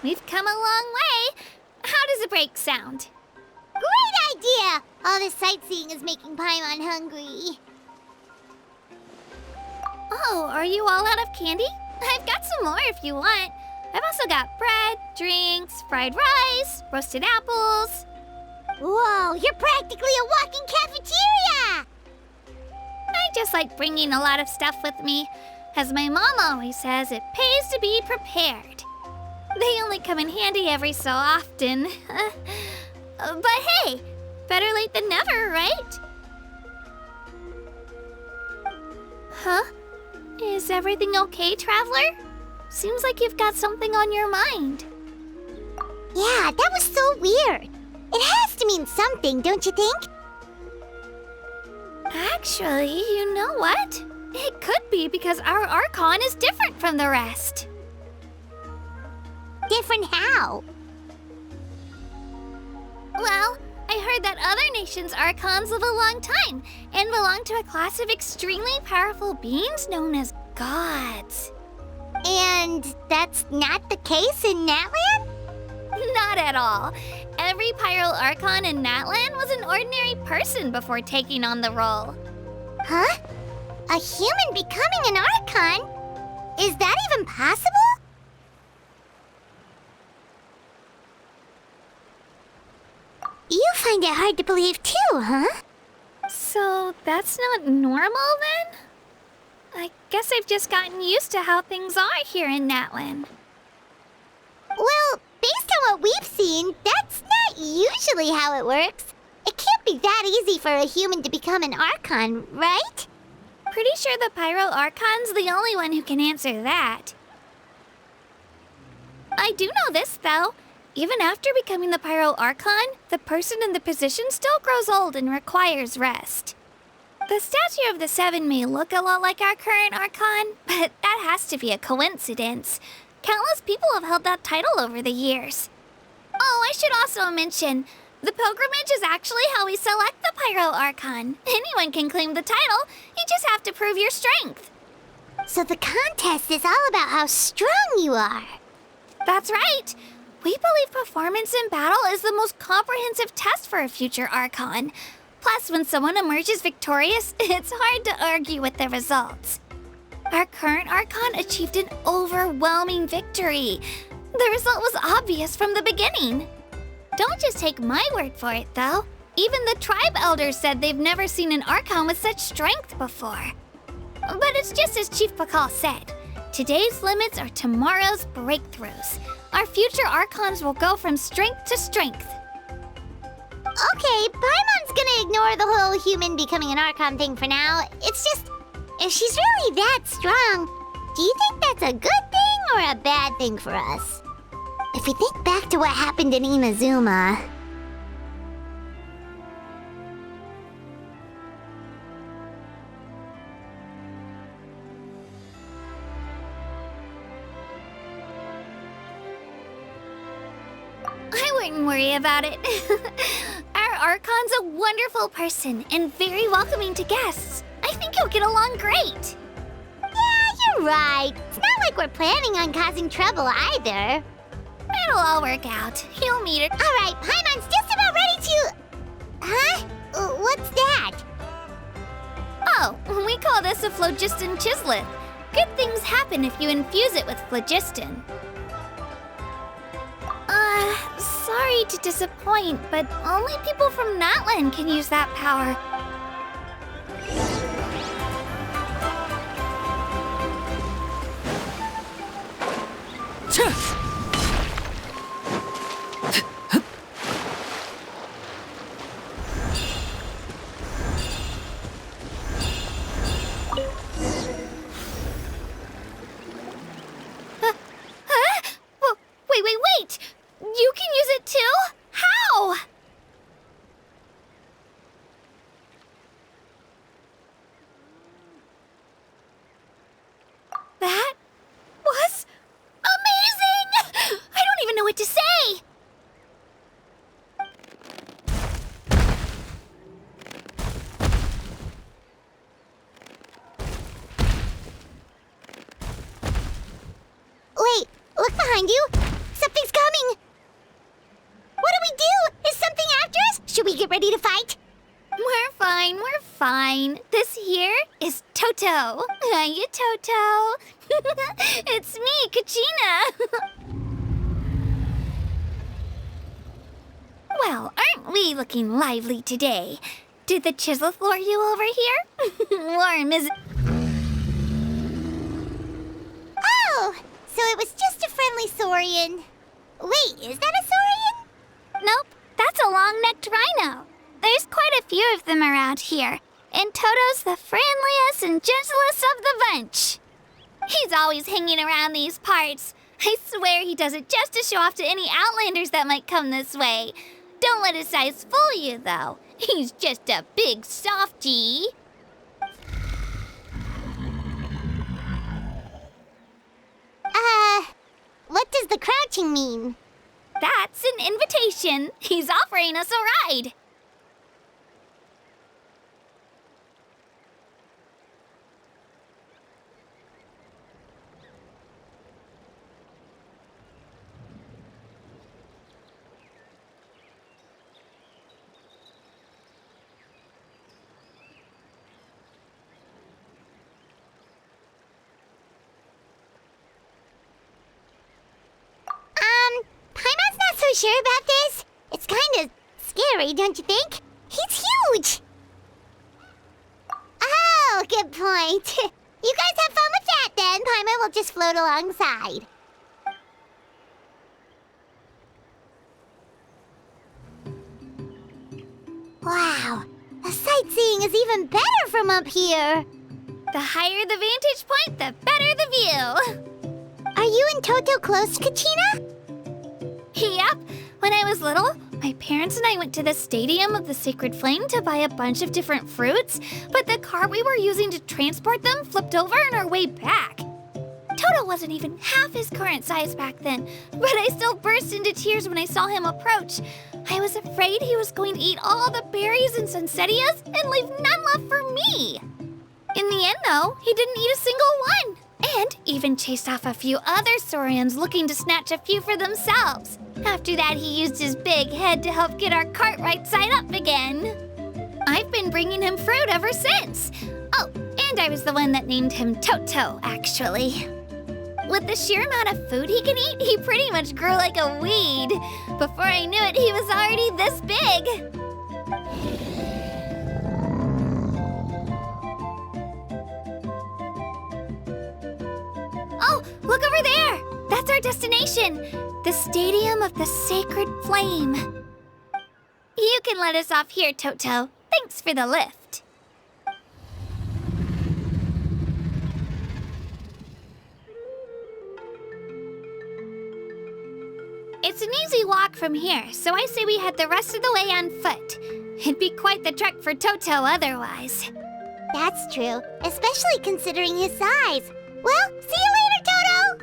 we've come a long way. How does a break sound? Great idea! All this sightseeing is making Paimon hungry. Oh, are you all out of candy? I've got some more if you want. I've also got bread, drinks, fried rice, roasted apples. Whoa, you're practically a walking cafeteria! I just like bringing a lot of stuff with me. As my mom always says, it pays to be prepared. They only come in handy every so often. But hey, better late than never, right? Huh? Is everything okay, Traveler? Seems like you've got something on your mind. Yeah, that was so weird. It has to mean something, don't you think? Actually, you know what? It could be because our archon is different from the rest. Different how? Well, I heard that other nations' archons live a long time and belong to a class of extremely powerful beings known as gods. And that's not the case in Natlan? Not at all. Every Pyro Archon in Natlan was an ordinary person before taking on the role. Huh? A human becoming an Archon? Is that even possible? You find it hard to believe too, huh? So that's not normal then? I guess I've just gotten used to how things are here in Natlan. Well, based on what we've seen, that's not usually how it works. It can't be that easy for a human to become an Archon, right? Pretty sure the Pyro Archon's the only one who can answer that. I do know this, though. Even after becoming the Pyro Archon, the person in the position still grows old and requires rest. The statue of the Seven may look a lot like our current Archon, but that has to be a coincidence. Countless people have held that title over the years. Oh, I should also mention, the pilgrimage is actually how we select the Pyro Archon. Anyone can claim the title, you just have to prove your strength. So the contest is all about how strong you are. That's right. We believe performance in battle is the most comprehensive test for a future Archon. Plus, when someone emerges victorious, it's hard to argue with the results. Our current Archon achieved an overwhelming victory. The result was obvious from the beginning. Don't just take my word for it, though. Even the tribe elders said they've never seen an Archon with such strength before. But it's just as Chief Pakal said. Today's limits are tomorrow's breakthroughs. Our future Archons will go from strength to strength. Okay, Paimon's gonna ignore the whole human becoming an Archon thing for now. It's just, if she's really that strong, do you think that's a good thing or a bad thing for us? If we think back to what happened in Inazuma... I wouldn't worry about it. Our Archon's a wonderful person and very welcoming to guests. I think you'll get along great. Yeah, you're right. It's not like we're planning on causing trouble either. It'll all work out. You'll meet her. All right, Paimon's just about ready to... Huh? What's that? Oh, we call this a phlogiston chisleth. Good things happen if you infuse it with phlogiston. Sorry to disappoint, but only people from Natlan can use that power. Wait! You can use it too? How? That was amazing! I don't even know what to say! Wait, look behind you. Something's coming! Ready to fight? We're fine, we're fine. This here is Toto. Hiya, Toto. It's me, Kachina. Well, aren't we looking lively today? Did the chisel floor you over here? Warm, is it? Oh, so it was just a friendly saurian. Wait, is that a saurian? Nope, that's a long-necked rhino. There's quite a few of them around here, and Toto's the friendliest and gentlest of the bunch. He's always hanging around these parts. I swear he does it just to show off to any outlanders that might come this way. Don't let his size fool you, though. He's just a big softie. What does the crouching mean? That's an invitation. He's offering us a ride. Paimon's not so sure about this. It's kind of scary, don't you think? He's huge! Oh, good point. You guys have fun with that then. Paimon will just float alongside. Wow, the sightseeing is even better from up here. The higher the vantage point, the better the view. Are you and Toto close, Kachina? Yep. When I was little, my parents and I went to the Stadium of the Sacred Flame to buy a bunch of different fruits, but the car we were using to transport them flipped over on our way back. Toto wasn't even half his current size back then, but I still burst into tears when I saw him approach. I was afraid he was going to eat all the berries and sunsettias and leave none left for me. In the end, though, he didn't eat a single one, and even chased off a few other saurians looking to snatch a few for themselves. After that, he used his big head to help get our cart right side up again. I've been bringing him fruit ever since. Oh, and I was the one that named him Toto, actually. With the sheer amount of food he can eat, he pretty much grew like a weed. Before I knew it, he was already this big. Oh, look over there! That's our destination, the Stadium of the Sacred Flame. You can let us off here, Toto. Thanks for the lift. It's an easy walk from here, so I say we head the rest of the way on foot. It'd be quite the trek for Toto otherwise. That's true, especially considering his size. Well, see you later, Toto!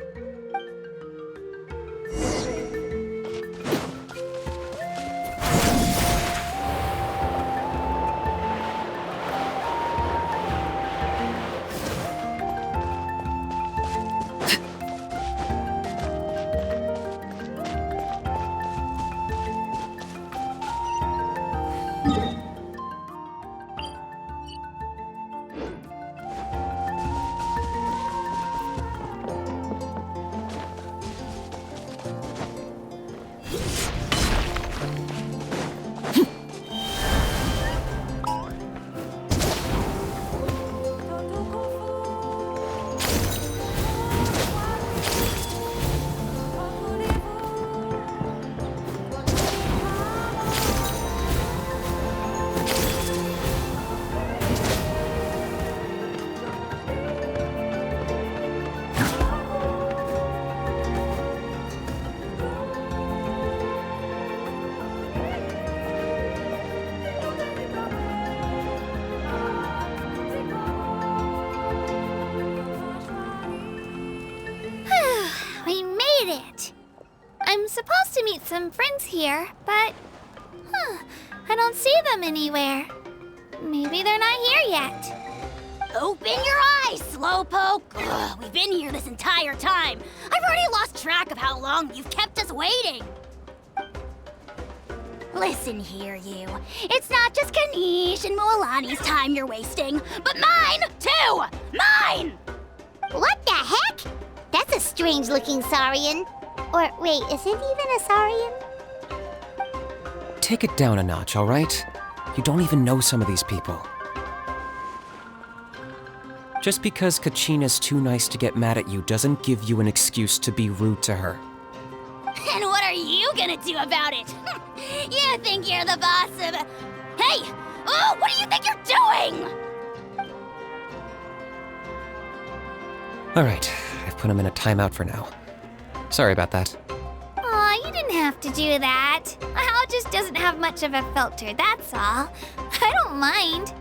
I'm supposed to meet some friends here, but I don't see them anywhere. Maybe they're not here yet. Open your eyes, Slowpoke! Ugh, we've been here this entire time. I've already lost track of how long you've kept us waiting. Listen here, you. It's not just Kanish and Moalani's time you're wasting, but mine, too! Mine! What the heck? That's a strange-looking Saurian. Or, wait, is it even a Saurian? Take it down a notch, all right? You don't even know some of these people. Just because Kachina's too nice to get mad at you doesn't give you an excuse to be rude to her. And what are you gonna do about it? You think you're the boss of... Hey! Oh, what do you think you're doing? All right, I've put him in a timeout for now. Sorry about that. Aw, you didn't have to do that. Hal just doesn't have much of a filter, that's all. I don't mind.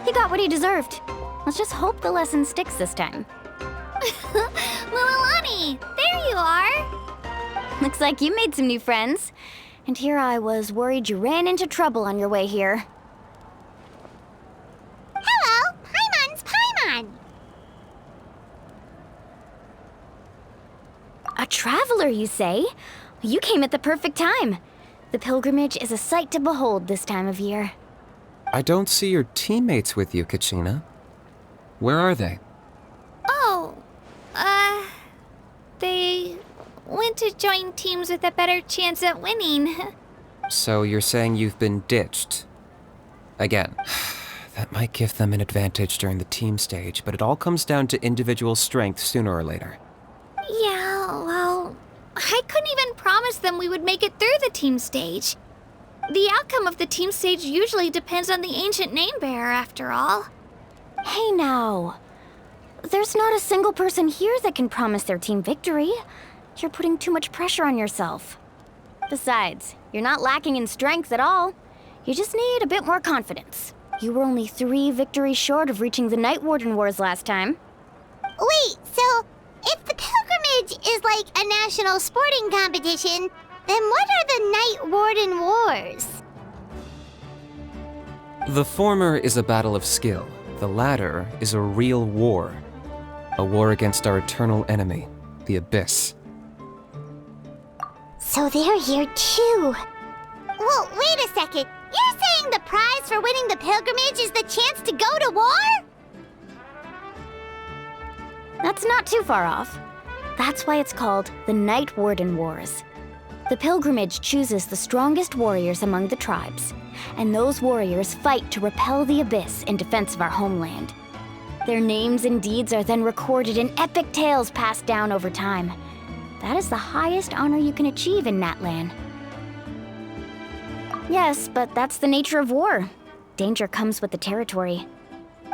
He got what he deserved. Let's just hope the lesson sticks this time. Lilani, there you are. Looks like you made some new friends. And here I was worried you ran into trouble on your way here. Hello, Paimon's Paimon. A traveler, you say? You came at the perfect time. The pilgrimage is a sight to behold this time of year. I don't see your teammates with you, Kachina. Where are they? Oh, they went to join teams with a better chance at winning. So you're saying you've been ditched? Again, that might give them an advantage during the team stage, but it all comes down to individual strength sooner or later. Yeah, well, I couldn't even promise them we would make it through the team stage. The outcome of the team stage usually depends on the ancient name bearer, after all. Hey now. There's not a single person here that can promise their team victory. You're putting too much pressure on yourself. Besides, you're not lacking in strength at all. You just need a bit more confidence. You were only 3 victories short of reaching the Night Warden Wars last time. Wait, so if the pilgrimage is like a national sporting competition, then what are the Night Warden Wars? The former is a battle of skill. The latter is a real war. A war against our eternal enemy, the Abyss. So they're here too. Well, wait a second. You're saying the prize for winning the pilgrimage is the chance to go to war? That's not too far off. That's why it's called the Night Warden Wars. The pilgrimage chooses the strongest warriors among the tribes, and those warriors fight to repel the Abyss in defense of our homeland. Their names and deeds are then recorded in epic tales passed down over time. That is the highest honor you can achieve in Natlan. Yes, but that's the nature of war. Danger comes with the territory.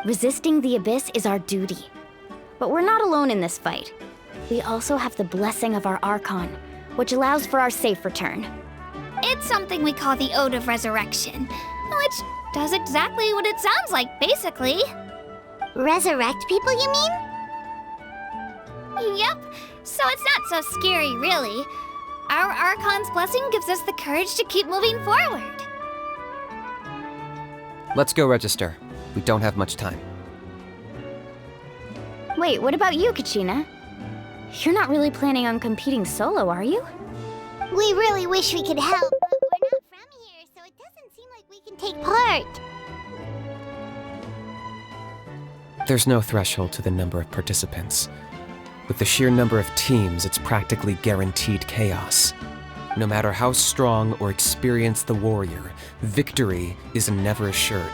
Resisting the Abyss is our duty. But we're not alone in this fight. We also have the blessing of our archon, which allows for our safe return. It's something we call the Ode of Resurrection, which does exactly what it sounds like, basically. Resurrect people, you mean? Yep, so it's not so scary, really. Our Archon's blessing gives us the courage to keep moving forward. Let's go register. We don't have much time. Wait, what about you, Kachina? You're not really planning on competing solo, are you? We really wish we could help, but we're not from here, so it doesn't seem like we can take part. There's no threshold to the number of participants. With the sheer number of teams, it's practically guaranteed chaos. No matter how strong or experienced the warrior, victory is never assured.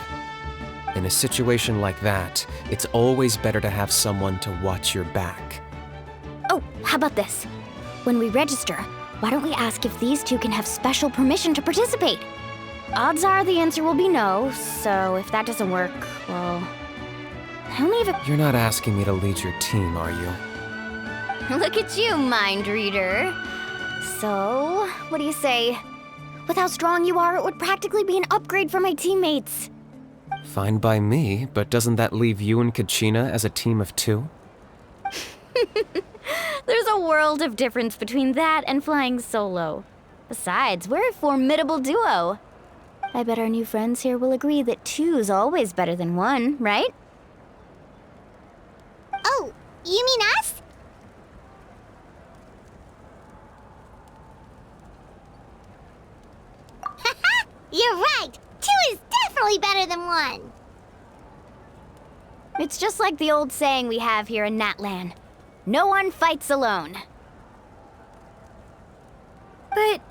In a situation like that, it's always better to have someone to watch your back. Oh, how about this? When we register, why don't we ask if these two can have special permission to participate? Odds are the answer will be no, so if that doesn't work, well... I only have a... You're not asking me to lead your team, are you? Look at you, mind reader. So, what do you say? With how strong you are, it would practically be an upgrade for my teammates. Fine by me, but doesn't that leave you and Kachina as a team of 2? There's a world of difference between that and flying solo. Besides, we're a formidable duo. I bet our new friends here will agree that 2's always better than 1, right? Oh, you mean us? You're right. 2 is definitely better than 1. It's just like the old saying we have here in Natlan. No one fights alone. But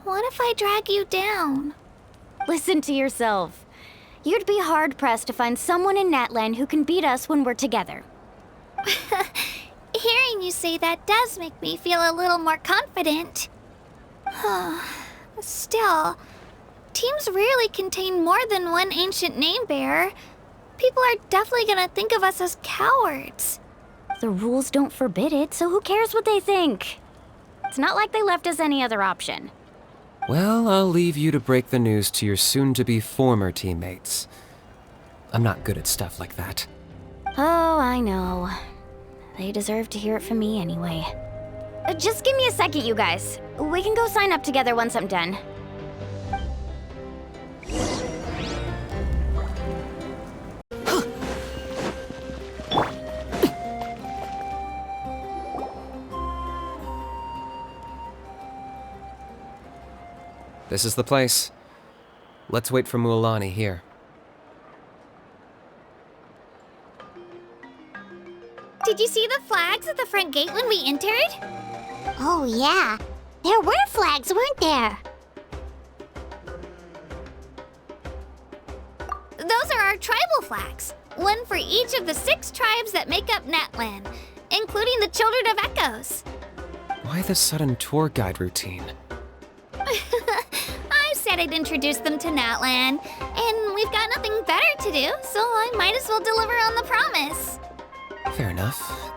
what if I drag you down? Listen to yourself. You'd be hard-pressed to find someone in Natlan who can beat us when we're together. Hearing you say that does make me feel a little more confident. Still, teams rarely contain more than one ancient name bearer. People are definitely gonna think of us as cowards. The rules don't forbid it, so who cares what they think? It's not like they left us any other option. Well, I'll leave you to break the news to your soon-to-be former teammates. I'm not good at stuff like that. Oh, I know. They deserve to hear it from me anyway. Just give me a second, you guys. We can go sign up together once I'm done. This is the place. Let's wait for Mualani here. Did you see the flags at the front gate when we entered? Oh, yeah. There were flags, weren't there? Those are our tribal flags. One for each of the 6 tribes that make up Natlan, including the Children of Echoes. Why the sudden tour guide routine? I said I'd introduce them to Natlan, and we've got nothing better to do, so I might as well deliver on the promise. Fair enough.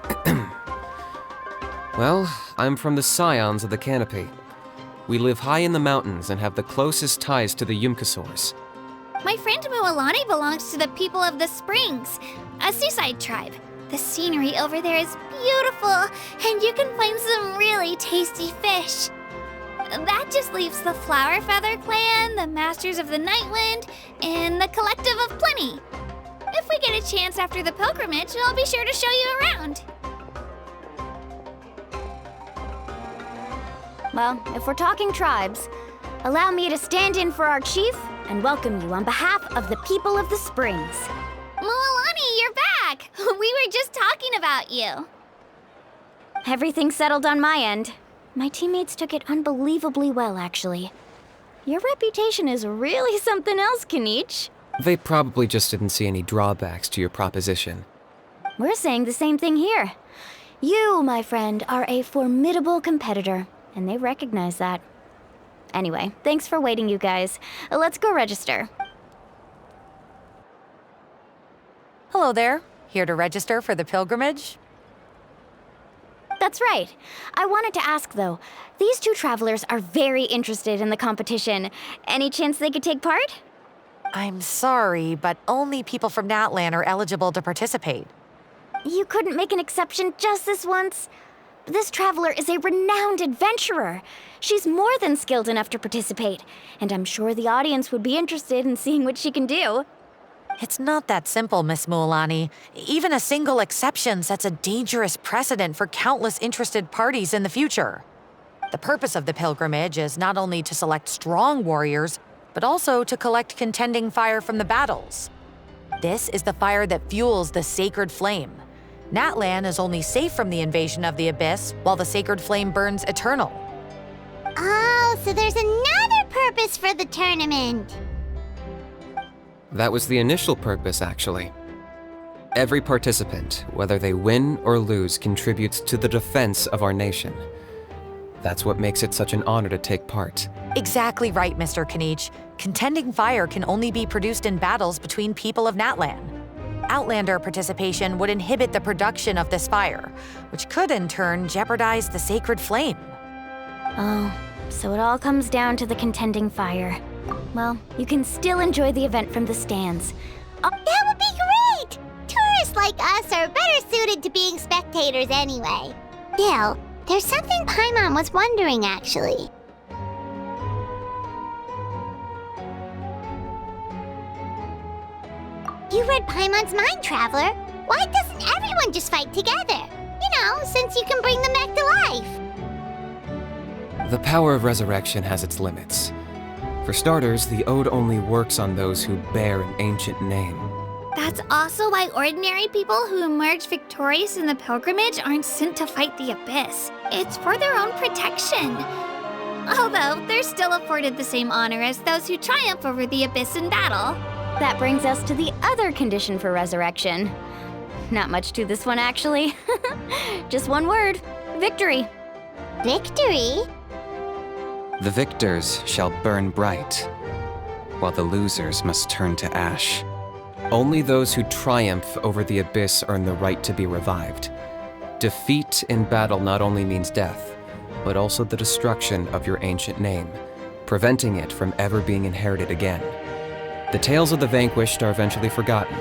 Well, I'm from the Scions of the Canopy. We live high in the mountains and have the closest ties to the Yumkasaurs. My friend Mualani belongs to the people of the Springs, a seaside tribe. The scenery over there is beautiful, and you can find some really tasty fish. That just leaves the Flower Feather Clan, the Masters of the Nightwind, and the Collective of Plenty. If we get a chance after the pilgrimage, I'll be sure to show you around. Well, if we're talking tribes, allow me to stand in for our chief and welcome you on behalf of the people of the Springs. Mualani, you're back! We were just talking about you. Everything's settled on my end. My teammates took it unbelievably well, actually. Your reputation is really something else, Kanich. They probably just didn't see any drawbacks to your proposition. We're saying the same thing here. You, my friend, are a formidable competitor, and they recognize that. Anyway, thanks for waiting, you guys. Let's go register. Hello there. Here to register for the pilgrimage? That's right. I wanted to ask, though. These 2 travelers are very interested in the competition. Any chance they could take part? I'm sorry, but only people from Natlan are eligible to participate. You couldn't make an exception just this once? This traveler is a renowned adventurer. She's more than skilled enough to participate, and I'm sure the audience would be interested in seeing what she can do. It's not that simple, Miss Mualani. Even a single exception sets a dangerous precedent for countless interested parties in the future. The purpose of the pilgrimage is not only to select strong warriors, but also to collect contending fire from the battles. This is the fire that fuels the sacred flame. Natlan is only safe from the invasion of the Abyss, while the sacred flame burns eternal. Oh, so there's another purpose for the tournament. That was the initial purpose, actually. Every participant, whether they win or lose, contributes to the defense of our nation. That's what makes it such an honor to take part. Exactly right, Mr. Kanich. Contending fire can only be produced in battles between people of Natlan. Outlander participation would inhibit the production of this fire, which could in turn jeopardize the sacred flame. Oh, so it all comes down to the contending fire. Well, you can still enjoy the event from the stands. Oh, that would be great! Tourists like us are better suited to being spectators anyway. Still, there's something Paimon was wondering, actually. You read Paimon's mind, Traveler. Why doesn't everyone just fight together? You know, since you can bring them back to life. The power of resurrection has its limits. For starters, the ode only works on those who bear an ancient name. That's also why ordinary people who emerge victorious in the pilgrimage aren't sent to fight the abyss. It's for their own protection. Although, they're still afforded the same honor as those who triumph over the abyss in battle. That brings us to the other condition for resurrection. Not much to this one, actually. Just one word: victory. Victory? The victors shall burn bright, while the losers must turn to ash. Only those who triumph over the abyss earn the right to be revived. Defeat in battle not only means death, but also the destruction of your ancient name, preventing it from ever being inherited again. The tales of the vanquished are eventually forgotten,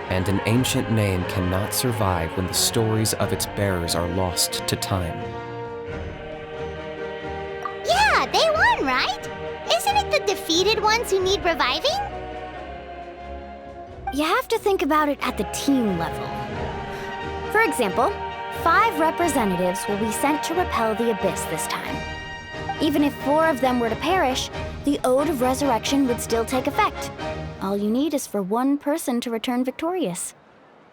and an ancient name cannot survive when the stories of its bearers are lost to time. Yeah, they won, right? Isn't it the defeated ones who need reviving? You have to think about it at the team level. For example, 5 representatives will be sent to repel the abyss this time. Even if 4 of them were to perish, the Ode of Resurrection would still take effect. All you need is for 1 person to return victorious.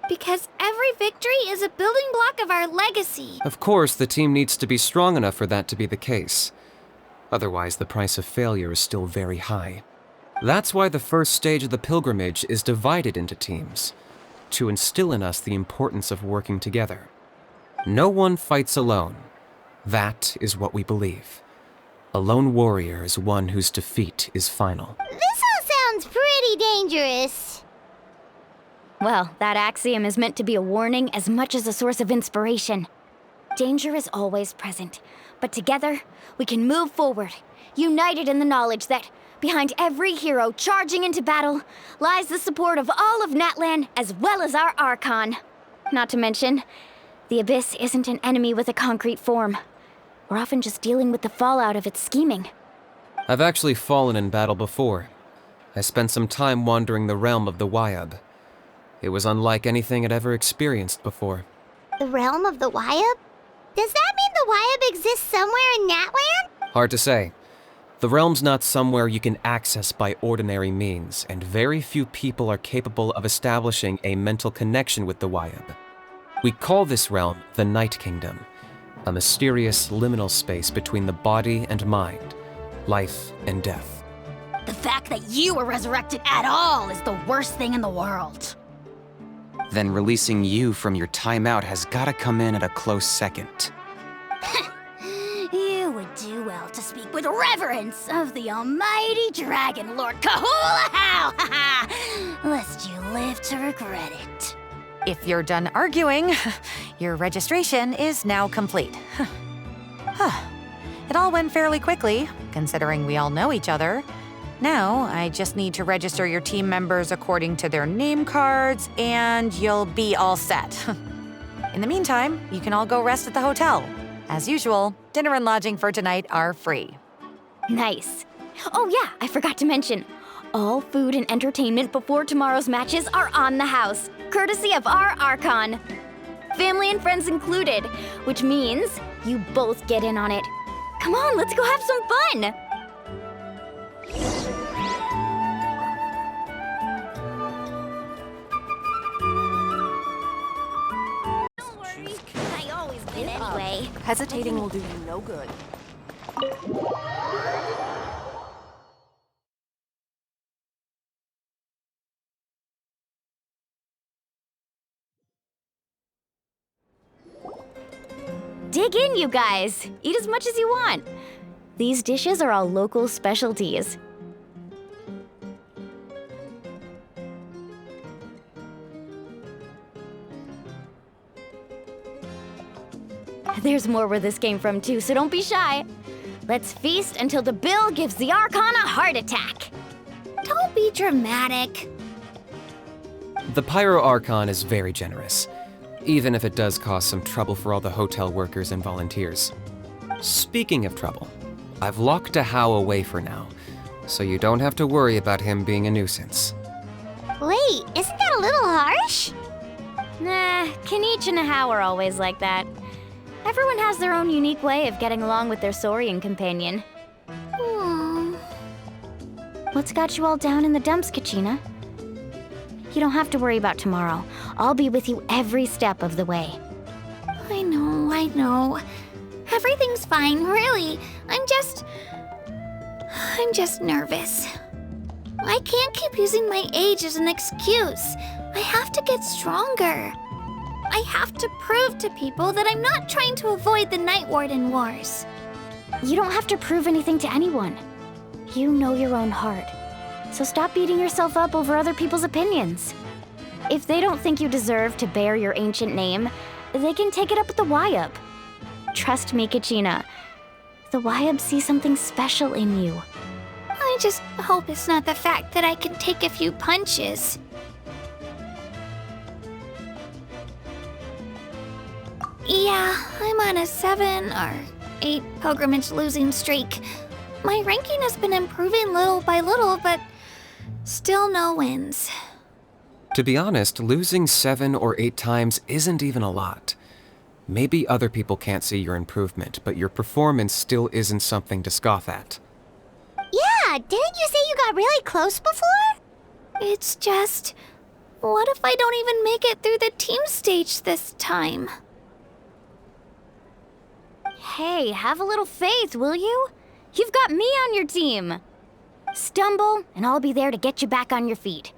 Because every victory is a building block of our legacy. Of course, the team needs to be strong enough for that to be the case. Otherwise, the price of failure is still very high. That's why the first stage of the pilgrimage is divided into teams, to instill in us the importance of working together. No one fights alone. That is what we believe. A lone warrior is one whose defeat is final. This all sounds pretty dangerous. Well, that axiom is meant to be a warning as much as a source of inspiration. Danger is always present, but together, we can move forward, united in the knowledge that behind every hero charging into battle lies the support of all of Natlan as well as our Archon. Not to mention, the Abyss isn't an enemy with a concrete form. We're often just dealing with the fallout of its scheming. I've actually fallen in battle before. I spent some time wandering the realm of the Wyab. It was unlike anything I'd ever experienced before. The realm of the Wyab? Does that mean the Wyab exists somewhere in Natlan? Hard to say. The realm's not somewhere you can access by ordinary means, and very few people are capable of establishing a mental connection with the Wyab. We call this realm the Night Kingdom, a mysterious liminal space between the body and mind, life and death. The fact that you were resurrected at all is the worst thing in the world. Then releasing you from your timeout has gotta come in at a close second. You would do well to speak with reverence of the almighty Dragon Lord Kahula-How, lest you live to regret it. If you're done arguing, your registration is now complete. It all went fairly quickly, considering we all know each other. Now, I just need to register your team members according to their name cards, and you'll be all set. In the meantime, you can all go rest at the hotel. As usual, dinner and lodging for tonight are free. Nice. Oh yeah, I forgot to mention. All food and entertainment before tomorrow's matches are on the house, courtesy of our Archon. Family and friends included, which means you both get in on it. Come on, let's go have some fun! I always win anyway. Hesitating will do you no good. Dig in, you guys. Eat as much as you want. These dishes are all local specialties. There's more where this came from too, so don't be shy. Let's feast until the bill gives the Archon a heart attack. Don't be dramatic. The Pyro Archon is very generous, even if it does cause some trouble for all the hotel workers and volunteers. Speaking of trouble, I've locked a How away for now, so you don't have to worry about him being a nuisance. Wait, isn't that a little harsh? Nah, Kanich and How are always like that. Everyone has their own unique way of getting along with their Saurian companion. What's got you all down in the dumps, Kachina? You don't have to worry about tomorrow. I'll be with you every step of the way. I know. Everything's fine, really. I'm just nervous. I can't keep using my age as an excuse. I have to get stronger. I have to prove to people that I'm not trying to avoid the Night Warden Wars. You don't have to prove anything to anyone. You know your own heart. So stop beating yourself up over other people's opinions. If they don't think you deserve to bear your ancient name, they can take it up with the Wyup. Trust me, Kachina. The Wyup see something special in you. I just hope it's not the fact that I can take a few punches. Yeah, I'm on a 7 or 8 pilgrimage losing streak. My ranking has been improving little by little, but still no wins. To be honest, losing 7 or 8 times isn't even a lot. Maybe other people can't see your improvement, but your performance still isn't something to scoff at. Yeah, didn't you say you got really close before? It's just, what if I don't even make it through the team stage this time? Hey, have a little faith, will you? You've got me on your team. Stumble, and I'll be there to get you back on your feet.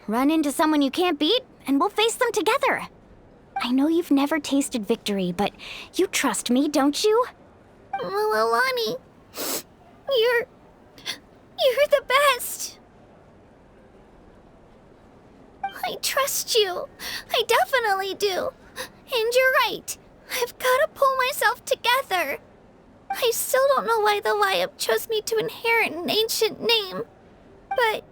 Run into someone you can't beat, and we'll face them together. I know you've never tasted victory, but you trust me, don't you? Well, Alani, you're the best. I trust you. I definitely do. And you're right. I've got to pull myself together. I still don't know why the Wyup chose me to inherit an ancient name. But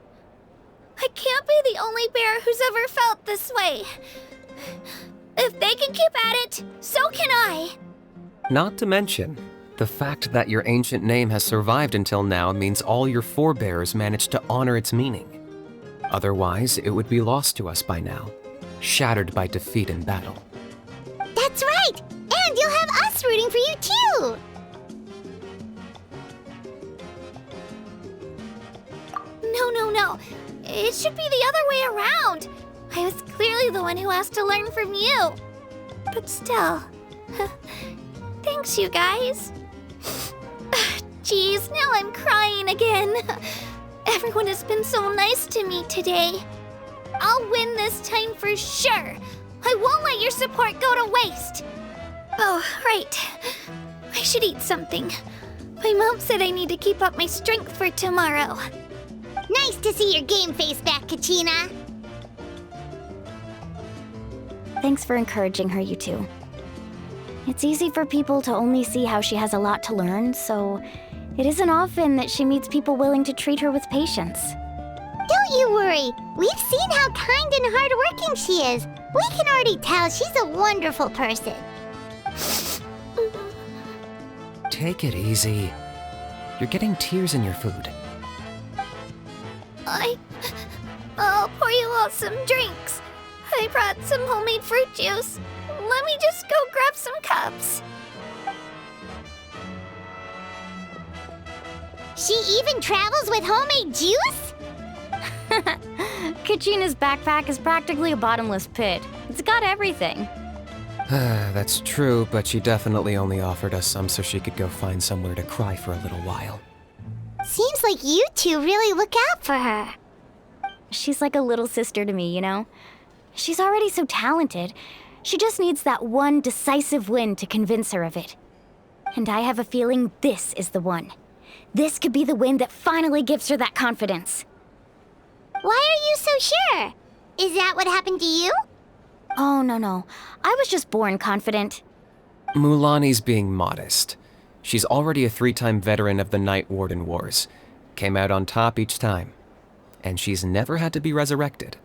I can't be the only bear who's ever felt this way. If they can keep at it, so can I. Not to mention, the fact that your ancient name has survived until now means all your forebears managed to honor its meaning. Otherwise, it would be lost to us by now, shattered by defeat in battle. That's right! And you'll have us rooting for you too! No. It should be the other way around. I was clearly the one who asked to learn from you. But still, thanks, you guys. Geez, now I'm crying again. Everyone has been so nice to me today. I'll win this time for sure. I won't let your support go to waste. Oh, right. I should eat something. My mom said I need to keep up my strength for tomorrow. Nice to see your game face back, Kachina. Thanks for encouraging her, you two. It's easy for people to only see how she has a lot to learn, so it isn't often that she meets people willing to treat her with patience. Don't you worry. We've seen how kind and hardworking she is. We can already tell she's a wonderful person. Take it easy. You're getting tears in your food. I'll pour you all some drinks. I brought some homemade fruit juice. Let me just go grab some cups. She even travels with homemade juice? Kachina's backpack is practically a bottomless pit. It's got everything. That's true, but she definitely only offered us some so she could go find somewhere to cry for a little while. Seems like you two really look out for her. She's like a little sister to me, you know? She's already so talented. She just needs that one decisive win to convince her of it. And I have a feeling this is the one. This could be the win that finally gives her that confidence. Why are you so sure? Is that what happened to you? Oh, no. I was just born confident. Mulani's being modest. She's already a 3-time veteran of the Night Warden Wars. Came out on top each time. And she's never had to be resurrected.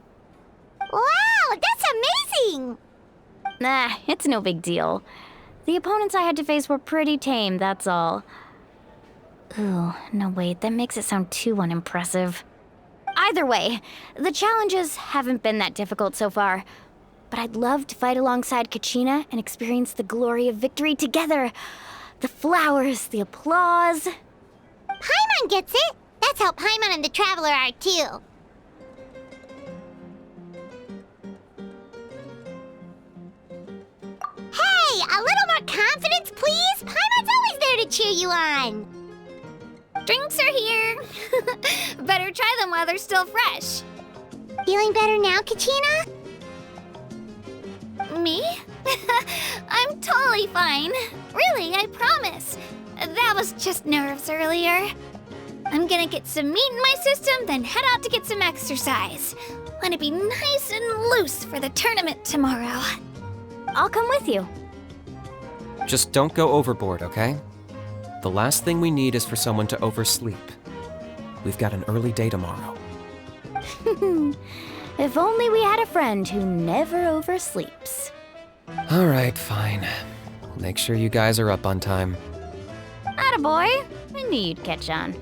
Wow, that's amazing! Nah, it's no big deal. The opponents I had to face were pretty tame, that's all. Ooh, no wait, that makes it sound too unimpressive. Either way, the challenges haven't been that difficult so far. But I'd love to fight alongside Kachina and experience the glory of victory together. The flowers, the applause. Paimon gets it. That's how Paimon and the Traveler are, too. Hey, a little more confidence, please? Paimon's always there to cheer you on. Drinks are here. Better try them while they're still fresh. Feeling better now, Kachina? Me? I'm totally fine. Really, I promise. That was just nerves earlier. I'm gonna get some meat in my system, then head out to get some exercise. Want to be nice and loose for the tournament tomorrow. I'll come with you. Just don't go overboard, okay? The last thing we need is for someone to oversleep. We've got an early day tomorrow. If only we had a friend who never oversleeps. All right, fine. Make sure you guys are up on time. Attaboy. I knew you'd catch on.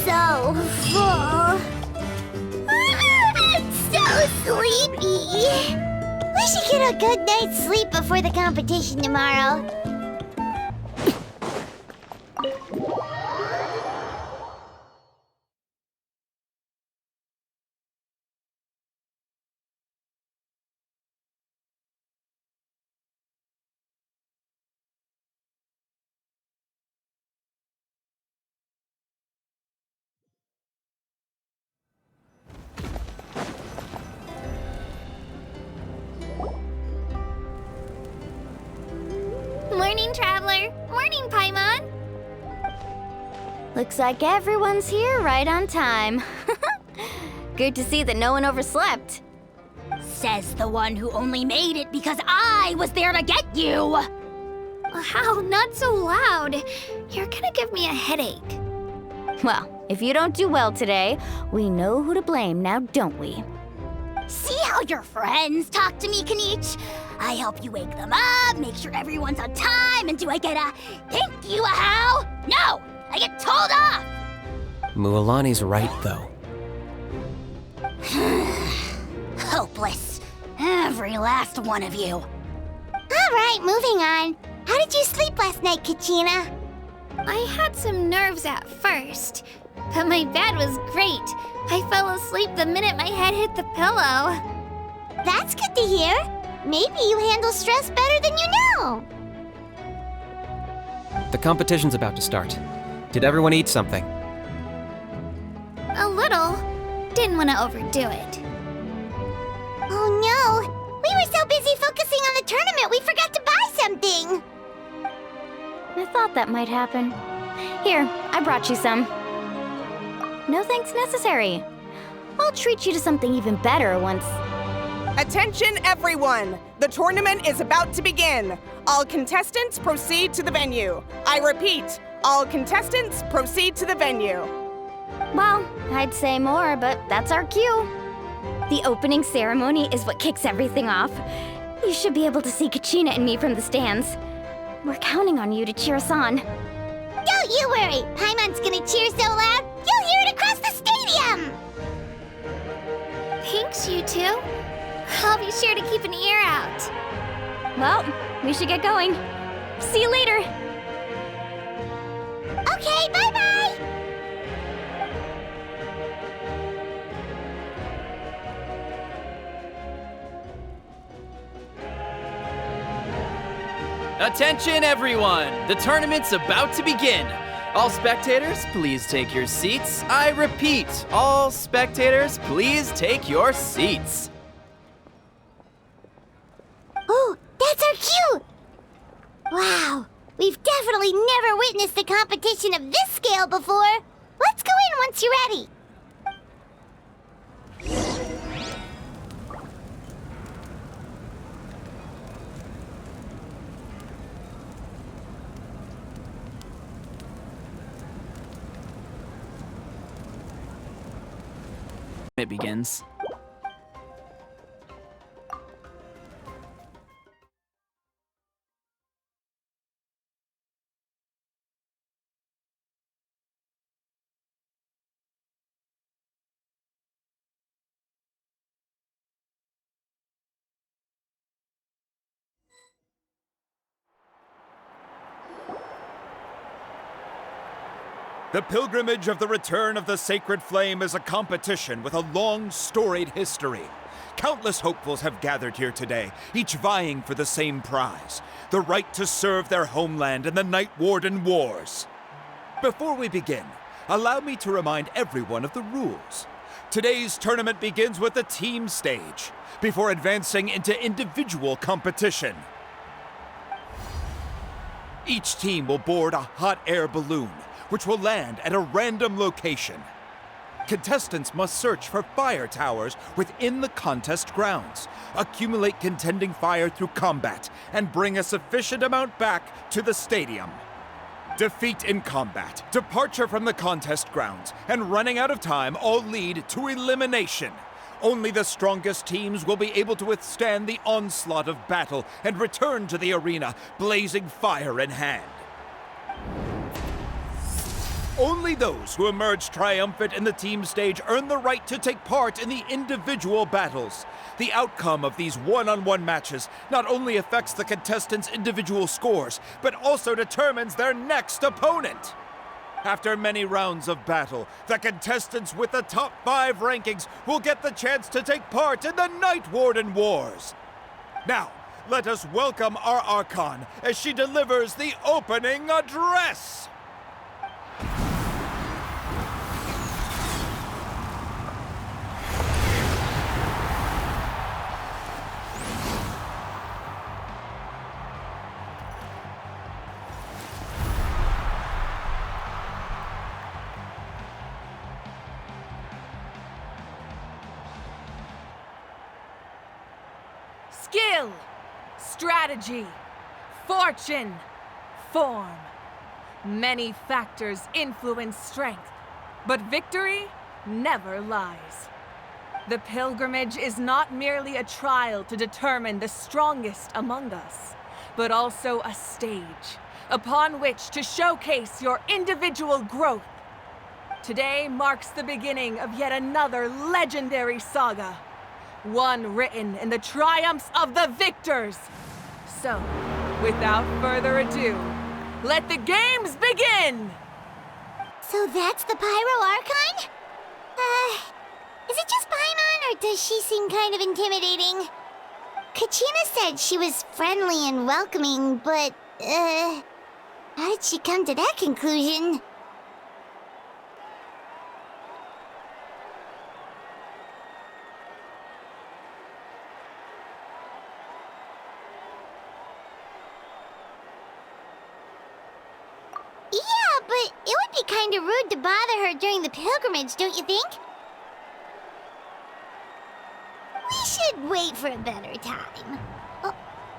So full. I'm so sleepy. We should get a good night's sleep before the competition tomorrow. Morning, Traveler. Morning, Paimon. Looks like everyone's here right on time. Good to see that no one overslept. Says the one who only made it because I was there to get you! Wow, not so loud. You're gonna give me a headache. Well, if you don't do well today, we know who to blame now, don't we? See how your friends talk to me, Kanich? I help you wake them up, make sure everyone's on time, and do I get a thank you, a how? No! I get told off! Mualani's right, though. Hopeless. Every last one of you. All right, moving on. How did you sleep last night, Kachina? I had some nerves at first, but my bed was great. I fell asleep the minute my head hit the pillow. That's good to hear. Maybe you handle stress better than you know. The competition's about to start. Did everyone eat something? A little. Didn't want to overdo it. Oh no! We were so busy focusing on the tournament we forgot to buy something! I thought that might happen. Here, I brought you some. No thanks necessary. I'll treat you to something even better once. Attention everyone! The tournament is about to begin. All contestants proceed to the venue. I repeat, all contestants proceed to the venue. Well, I'd say more, but that's our cue. The opening ceremony is what kicks everything off. You should be able to see Kachina and me from the stands. We're counting on you to cheer us on. Don't you worry! Paimon's gonna cheer so loud, you'll hear it across the stadium! Thanks, you two. I'll be sure to keep an ear out. Well, we should get going. See you later. Okay, bye-bye! Attention everyone! The tournament's about to begin! All spectators, please take your seats. I repeat, all spectators, please take your seats. Oh, that's our cue! Wow, we've definitely never witnessed a competition of this scale before. Let's go in once you're ready. It begins. The pilgrimage of the return of the sacred flame is a competition with a long, storied history. Countless hopefuls have gathered here today, each vying for the same prize, the right to serve their homeland in the Night Warden Wars. Before we begin, allow me to remind everyone of the rules. Today's tournament begins with the team stage, before advancing into individual competition. Each team will board a hot air balloon, which will land at a random location. Contestants must search for fire towers within the contest grounds, accumulate contending fire through combat, and bring a sufficient amount back to the stadium. Defeat in combat, departure from the contest grounds, and running out of time all lead to elimination. Only the strongest teams will be able to withstand the onslaught of battle and return to the arena, blazing fire in hand. Only those who emerge triumphant in the team stage earn the right to take part in the individual battles. The outcome of these one-on-one matches not only affects the contestants' individual scores, but also determines their next opponent. After many rounds of battle, the contestants with the top 5 rankings will get the chance to take part in the Night Warden Wars. Now, let us welcome our Archon as she delivers the opening address. Skill, strategy, fortune, form. Many factors influence strength, but victory never lies. The pilgrimage is not merely a trial to determine the strongest among us, but also a stage upon which to showcase your individual growth. Today marks the beginning of yet another legendary saga. One written in the triumphs of the victors. So, without further ado, let the games begin! So that's the Pyro Archon? Is it just Paimon, or does she seem kind of intimidating? Kachina said she was friendly and welcoming, but, how did she come to that conclusion? Yeah, but it would be kind of rude to bother her during the pilgrimage, don't you think? We should wait for a better time. Oh,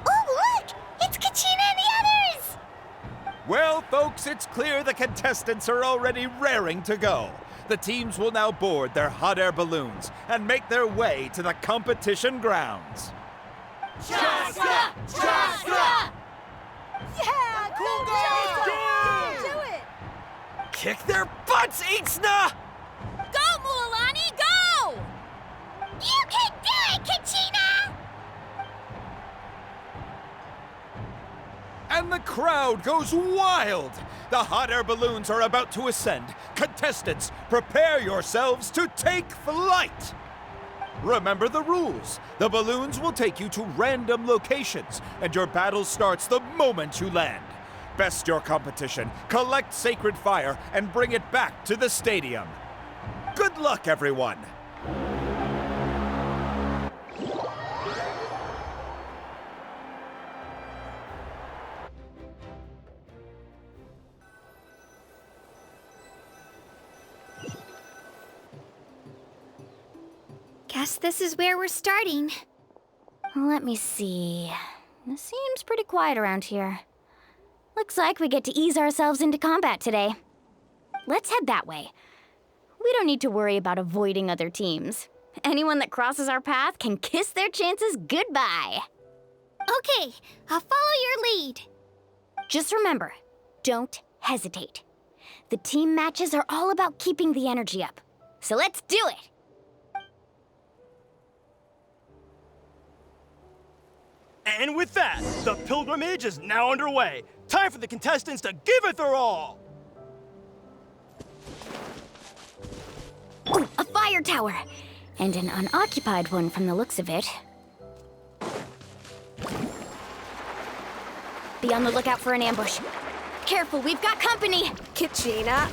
look! It's Kachina and the others! Well, folks, it's clear the contestants are already raring to go. The teams will now board their hot air balloons and make their way to the competition grounds. Chaska! Chaska! Yeah, cool girl! Do it! Kick their butts, Ixna! Go, Mulalani, go! You can do it, Kachina! And the crowd goes wild! The hot air balloons are about to ascend. Contestants, prepare yourselves to take flight! Remember the rules. The balloons will take you to random locations, and your battle starts the moment you land. Best your competition, collect sacred fire, and bring it back to the stadium. Good luck, everyone! Guess this is where we're starting. Let me see. It seems pretty quiet around here. Looks like we get to ease ourselves into combat today. Let's head that way. We don't need to worry about avoiding other teams. Anyone that crosses our path can kiss their chances goodbye. Okay, I'll follow your lead. Just remember, don't hesitate. The team matches are all about keeping the energy up. So let's do it! And with that, the pilgrimage is now underway. Time for the contestants to give it their all! fire tower. And an unoccupied one from the looks of it. Be on the lookout for an ambush. Careful, we've got company! Kachina.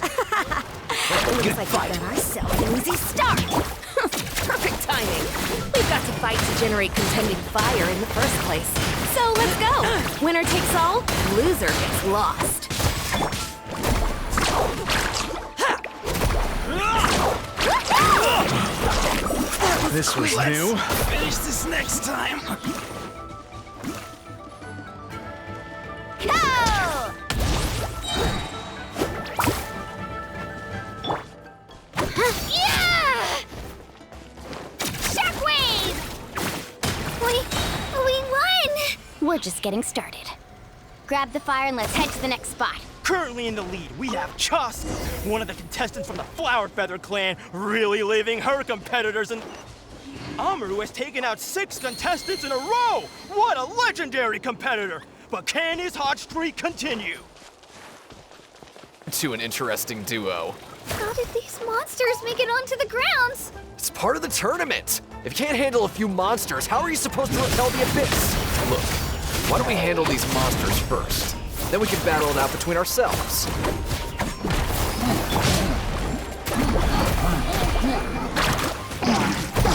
Looks like we got ourselves an easy start! Perfect timing. We've got to fight to generate contending fire in the first place. So let's go. Winner takes all, loser gets lost. This was new. Finish this next time. Go! Yeah! Shockwave! We won! We're just getting started. Grab the fire and let's head to the next spot. Currently in the lead, we have Chusk, one of the contestants from the Flower Feather clan, really leaving her competitors, and Amaru has taken out 6 contestants in a row! What a legendary competitor! But can his hot streak continue? To an interesting duo. How did these monsters make it onto the grounds? It's part of the tournament. If you can't handle a few monsters, how are you supposed to repel the abyss? Look, why don't we handle these monsters first? Then we can battle it out between ourselves.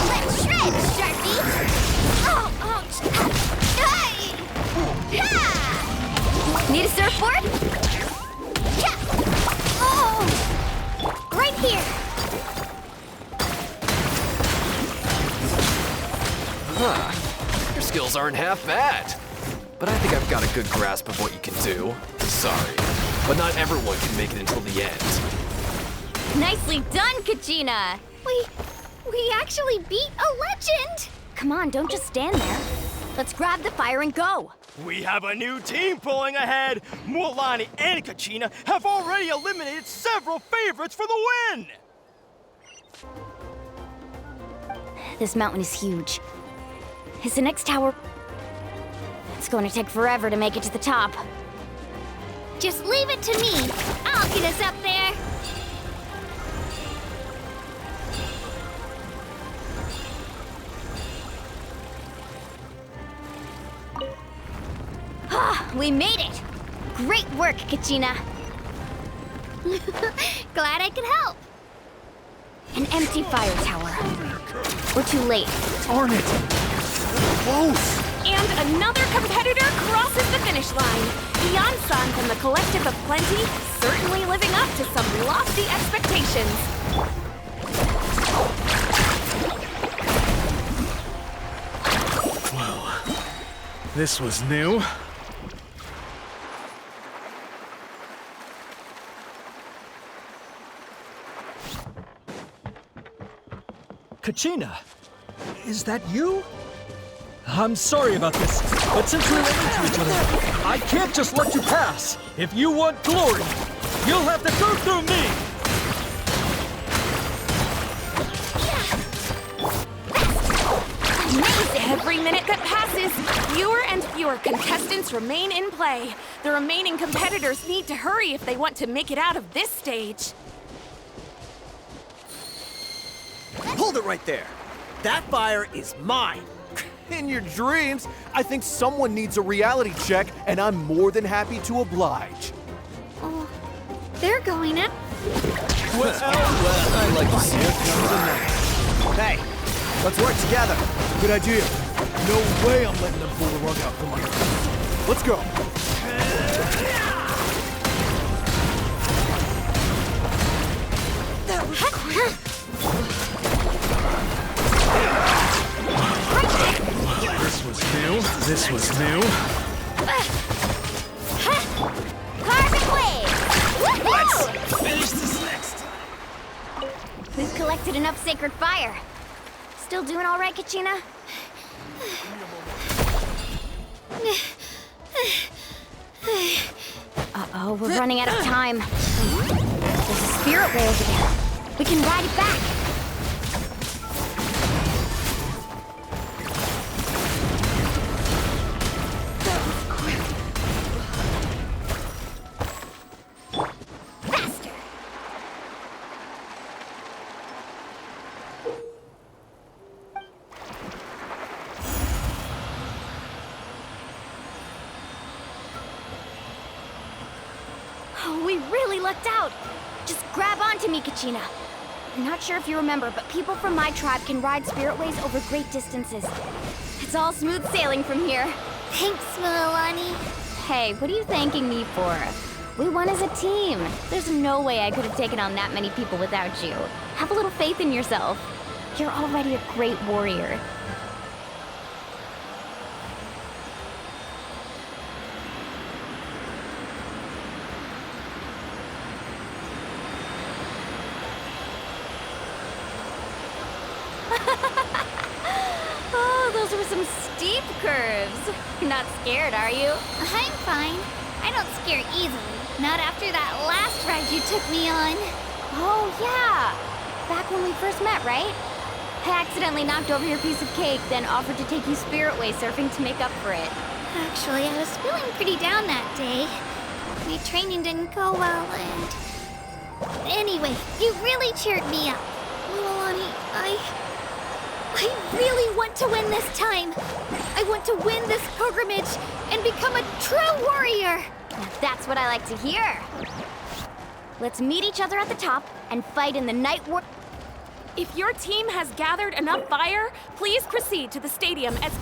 Let's shred, Sharpie! Oh, ouch! Hey! Ha! Need a surfboard? Yeah! Oh! Right here! Your skills aren't half bad. But I think I've got a good grasp of what you can do. Sorry, but not everyone can make it until the end. Nicely done, Kachina! We actually beat a legend! Come on, don't just stand there. Let's grab the fire and go. We have a new team pulling ahead! Mualani and Kachina have already eliminated several favorites for the win! This mountain is huge. Is the next tower... It's going to take forever to make it to the top. Just leave it to me. I'll get us up there. Ah, we made it! Great work, Kachina. Glad I could help. An empty fire tower. We're too late. Darn it! Close! And another competitor crosses the finish line. Yan-san from the Collective of Plenty, certainly living up to some lofty expectations. Whoa. This was new. Kachina, is that you? I'm sorry about this, but since we ran into each other, I can't just let you pass. If you want glory, you'll have to go through me. Amazing! Every minute that passes, fewer and fewer contestants remain in play. The remaining competitors need to hurry if they want to make it out of this stage. Hold it right there. That fire is mine. In your dreams, I think someone needs a reality check, and I'm more than happy to oblige. Oh, they're going up. Well, I like to see it come tonight. Hey, let's work together. Good idea. No way I'm letting them pull the rug out from under me. Let's go. That was quick. This was new. Carbon wave! Woohoo! Finish this next time. We've collected enough sacred fire. Still doing all right, Kachina? Uh-oh, we're running out of time. There's a spirit ray over there. We can ride it back. Oh, we really lucked out. Just grab onto me, Kachina. I'm not sure if you remember, but people from my tribe can ride spiritways over great distances. It's all smooth sailing from here. Thanks, Milani. Hey, what are you thanking me for? We won as a team. There's no way I could have taken on that many people without you. Have a little faith in yourself. You're already a great warrior. Oh, those were some steep curves. You're not scared, are you? I'm fine. I don't scare easily. Not after that last ride you took me on. Oh, yeah. Back when we first met, right? I accidentally knocked over your piece of cake, then offered to take you spiritway surfing to make up for it. Actually, I was feeling pretty down that day. My training didn't go well, and... Anyway, you really cheered me up. Milani, I really want to win this time. I want to win this pilgrimage and become a true warrior. That's what I like to hear. Let's meet each other at the top and fight in the night war. If your team has gathered enough fire, please proceed to the stadium as...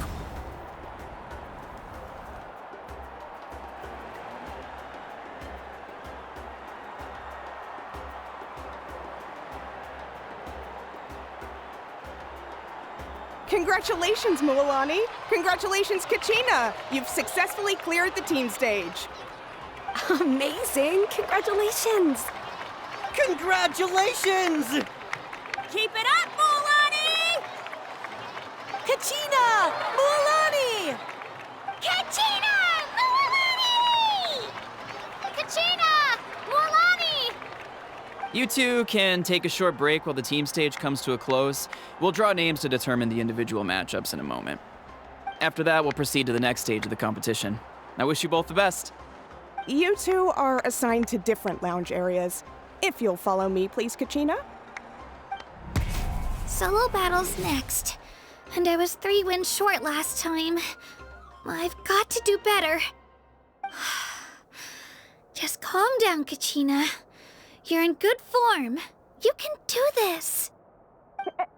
Congratulations, Milani. Congratulations, Kachina. You've successfully cleared the team stage. Amazing! Congratulations! Congratulations! Keep it up, Mulani! Kachina! Mulani! Kachina! Mulani! Kachina! Mulani! You two can take a short break while the team stage comes to a close. We'll draw names to determine the individual matchups in a moment. After that, we'll proceed to the next stage of the competition. I wish you both the best. You two are assigned to different lounge areas. If you'll follow me, please, Kachina. Solo battle's next. And I was 3 wins short last time. I've got to do better. Just calm down, Kachina. You're in good form. You can do this.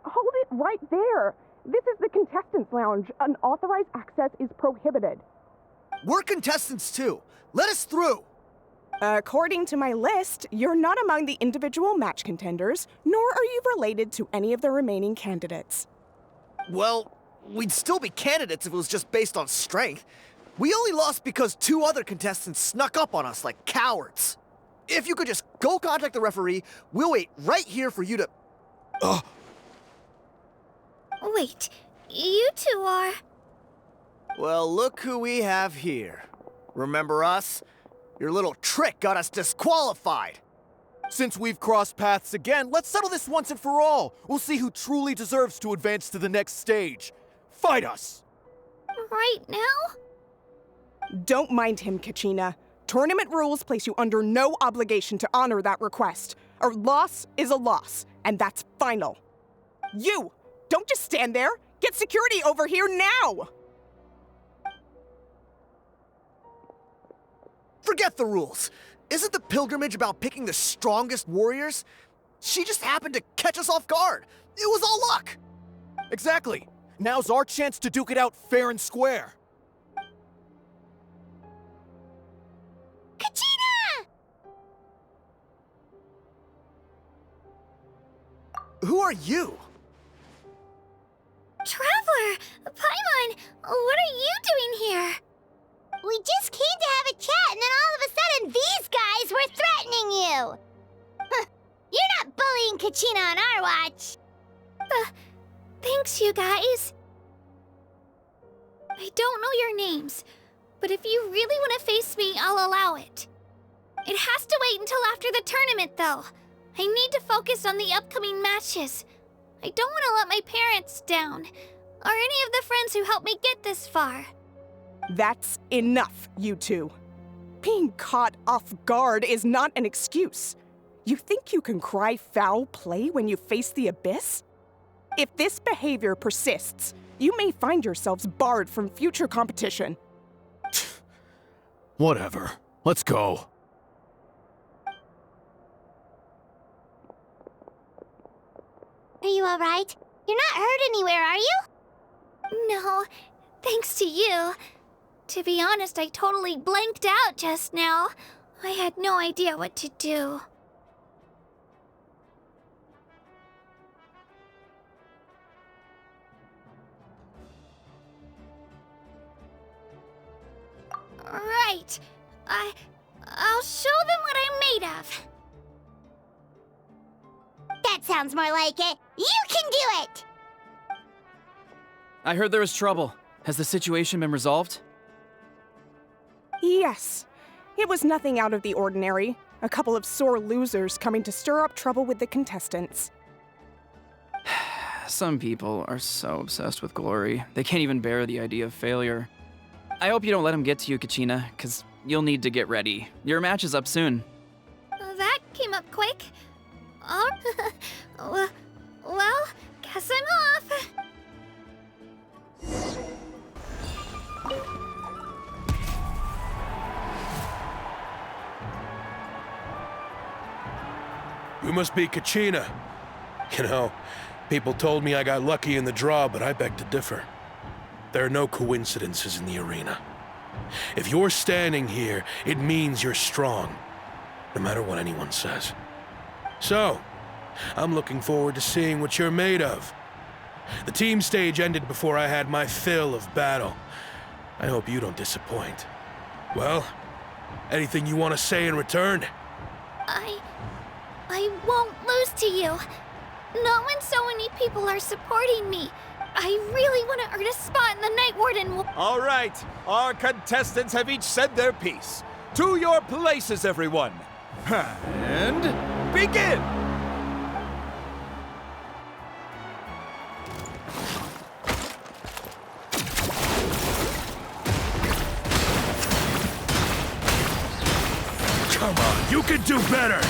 Hold it right there. This is the contestants' lounge. Unauthorized access is prohibited. We're contestants too. Let us through. According to my list, you're not among the individual match contenders, nor are you related to any of the remaining candidates. Well, we'd still be candidates if it was just based on strength. We only lost because 2 other contestants snuck up on us like cowards. If you could just go contact the referee, we'll wait right here for you to... Wait, you two are... Well, look who we have here. Remember us? Your little trick got us disqualified. Since we've crossed paths again, let's settle this once and for all. We'll see who truly deserves to advance to the next stage. Fight us! Right now? Don't mind him, Kachina. Tournament rules place you under no obligation to honor that request. A loss is a loss, and that's final. You! Don't just stand there! Get security over here now! Forget the rules. Isn't the pilgrimage about picking the strongest warriors? She just happened to catch us off guard. It was all luck. Exactly. Now's our chance to duke it out fair and square. Kachina! Who are you? Traveler! Paimon! What are you doing here? We just came to have a chat, and then all of a sudden, these guys were threatening you! Huh. You're not bullying Kachina on our watch! Thanks, you guys. I don't know your names, but if you really want to face me, I'll allow it. It has to wait until after the tournament, though. I need to focus on the upcoming matches. I don't want to let my parents down, or any of the friends who helped me get this far. That's enough, you two. Being caught off guard is not an excuse. You think you can cry foul play when you face the abyss? If this behavior persists, you may find yourselves barred from future competition. Whatever. Let's go. Are you alright? You're not hurt anywhere, are you? No, thanks to you. To be honest, I totally blanked out just now. I had no idea what to do. Right. I'll show them what I'm made of. That sounds more like it. You can do it! I heard there was trouble. Has the situation been resolved? Yes. It was nothing out of the ordinary. A couple of sore losers coming to stir up trouble with the contestants. Some people are so obsessed with glory, they can't even bear the idea of failure. I hope you don't let them get to you, Kachina, because you'll need to get ready. Your match is up soon. That came up quick. Oh, well, guess I'm off. You must be Kachina. You know, people told me I got lucky in the draw, but I beg to differ. There are no coincidences in the arena. If you're standing here, it means you're strong, no matter what anyone says. So, I'm looking forward to seeing what you're made of. The team stage ended before I had my fill of battle. I hope you don't disappoint. Well, anything you want to say in return? I won't lose to you. Not when so many people are supporting me. I really want to earn a spot in the Night Warden. All right, our contestants have each said their piece. To your places, everyone. And begin! Come on, you can do better!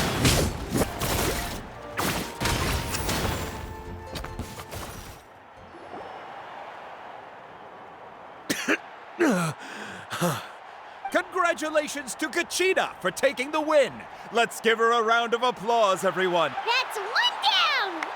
Congratulations to Kachina for taking the win. Let's give her a round of applause, everyone. That's one down!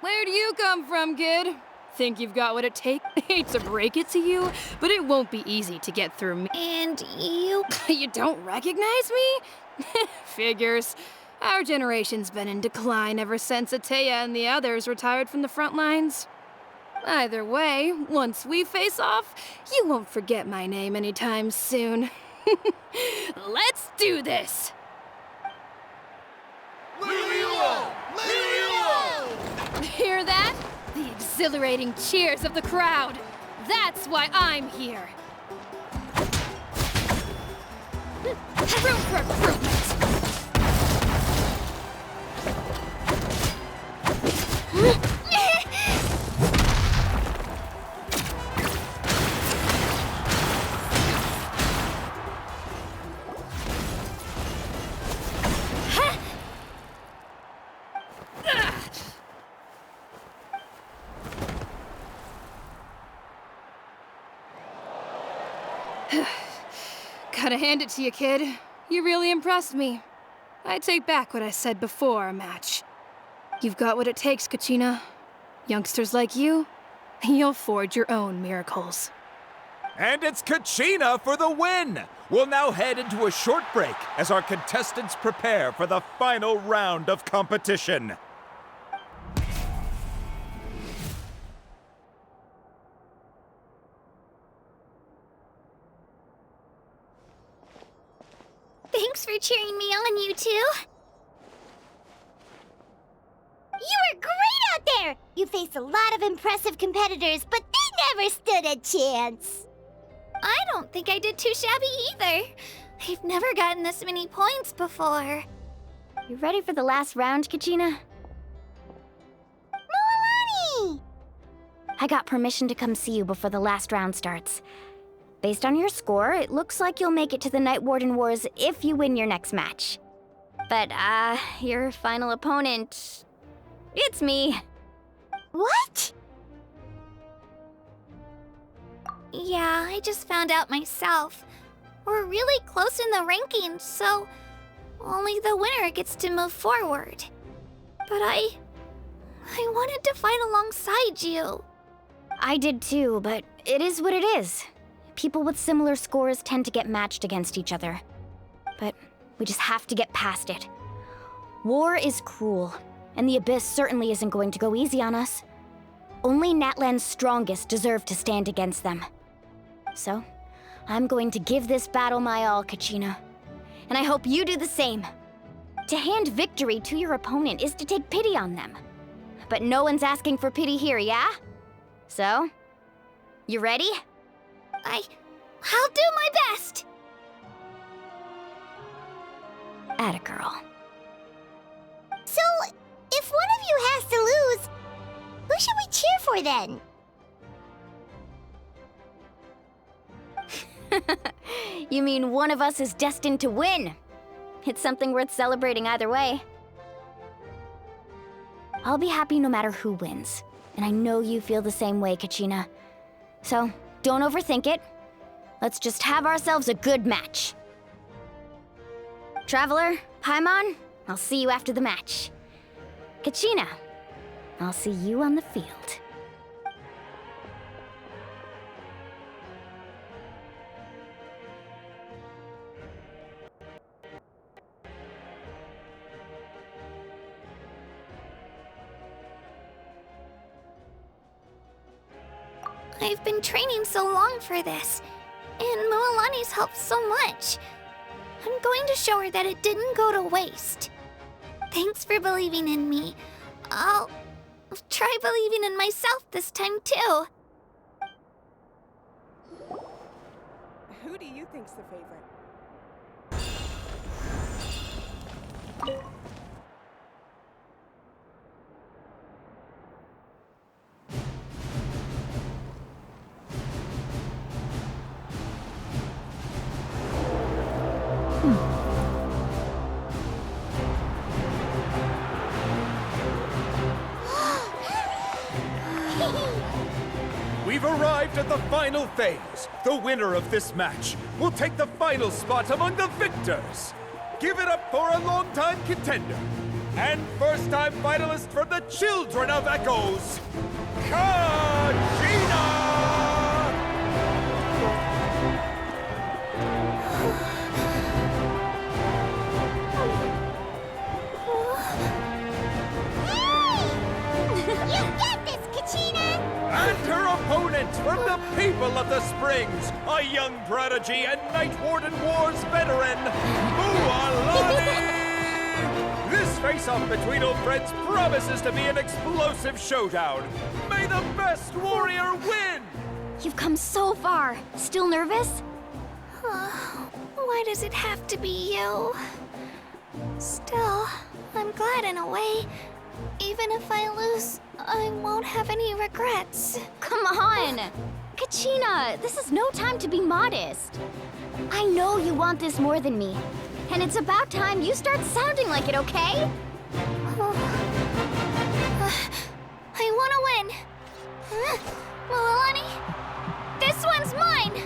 Where do you come from, kid? Think you've got what it takes? Hate to break it to you, but it won't be easy to get through me. And you? You don't recognize me? Figures. Our generation's been in decline ever since Ateya and the others retired from the front lines. Either way, once we face off, you won't forget my name anytime soon. Let's do this! Hear that? The exhilarating cheers of the crowd. That's why I'm here. Room for improvement. Gotta hand it to you, kid. You really impressed me. I take back what I said before our match. You've got what it takes, Kachina. Youngsters like you, you'll forge your own miracles. And it's Kachina for the win! We'll now head into a short break as our contestants prepare for the final round of competition. Thanks for cheering me on, you two. You were great out there! You faced a lot of impressive competitors, but they never stood a chance. I don't think I did too shabby either. I've never gotten this many points before. You ready for the last round, Kachina? Moalani! I got permission to come see you before the last round starts. Based on your score, it looks like you'll make it to the Night Warden Wars if you win your next match. But, your final opponent... it's me. What? Yeah, I just found out myself. We're really close in the rankings, so only the winner gets to move forward. But I wanted to fight alongside you. I did too, but it is what it is. People with similar scores tend to get matched against each other. But we just have to get past it. War is cruel, and the Abyss certainly isn't going to go easy on us. Only Natlan's strongest deserve to stand against them. So, I'm going to give this battle my all, Kachina. And I hope you do the same. To hand victory to your opponent is to take pity on them. But no one's asking for pity here, yeah? So, you ready? I'll do my best! Atta girl. So, if one of you has to lose, who should we cheer for then? You mean one of us is destined to win? It's something worth celebrating either way. I'll be happy no matter who wins. And I know you feel the same way, Kachina. So, don't overthink it. Let's just have ourselves a good match. Traveler, Paimon, I'll see you after the match. Kachina, I'll see you on the field. I've been training so long for this, and Moalani's helped so much. I'm going to show her that it didn't go to waste. Thanks for believing in me. I'll try believing in myself this time too. Who do you think's the favorite? We've arrived at the final phase. The winner of this match will take the final spot among the victors. Give it up for a longtime contender and first-time finalist from the Children of Echoes, Kachina! You got this, Kachina! And her opponent from the People of the Springs, a young prodigy and Night Warden Wars veteran, Moalani! This face-off between old friends promises to be an explosive showdown. May the best warrior win! You've come so far. Still nervous? Why does it have to be you? Still, I'm glad in a way. Even if I lose, I won't have any regrets. Come on! Kachina, this is no time to be modest. I know you want this more than me. And it's about time you start sounding like it, okay? I want to win. Moalani, this one's mine!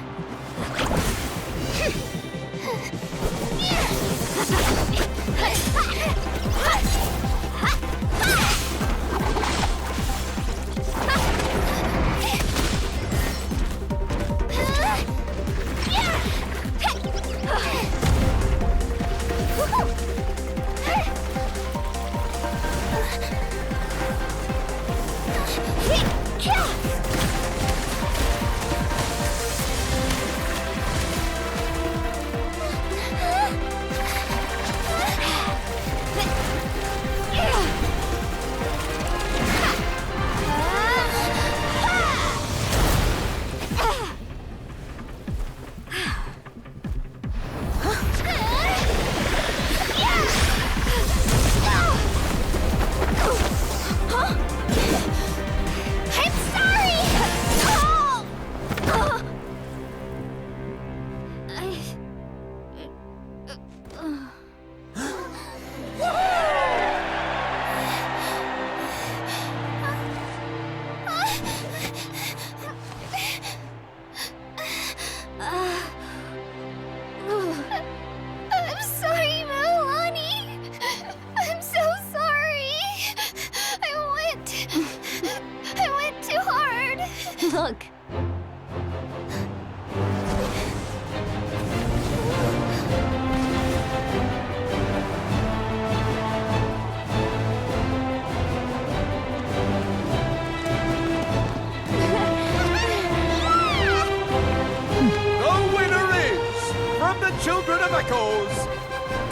children of Echoes,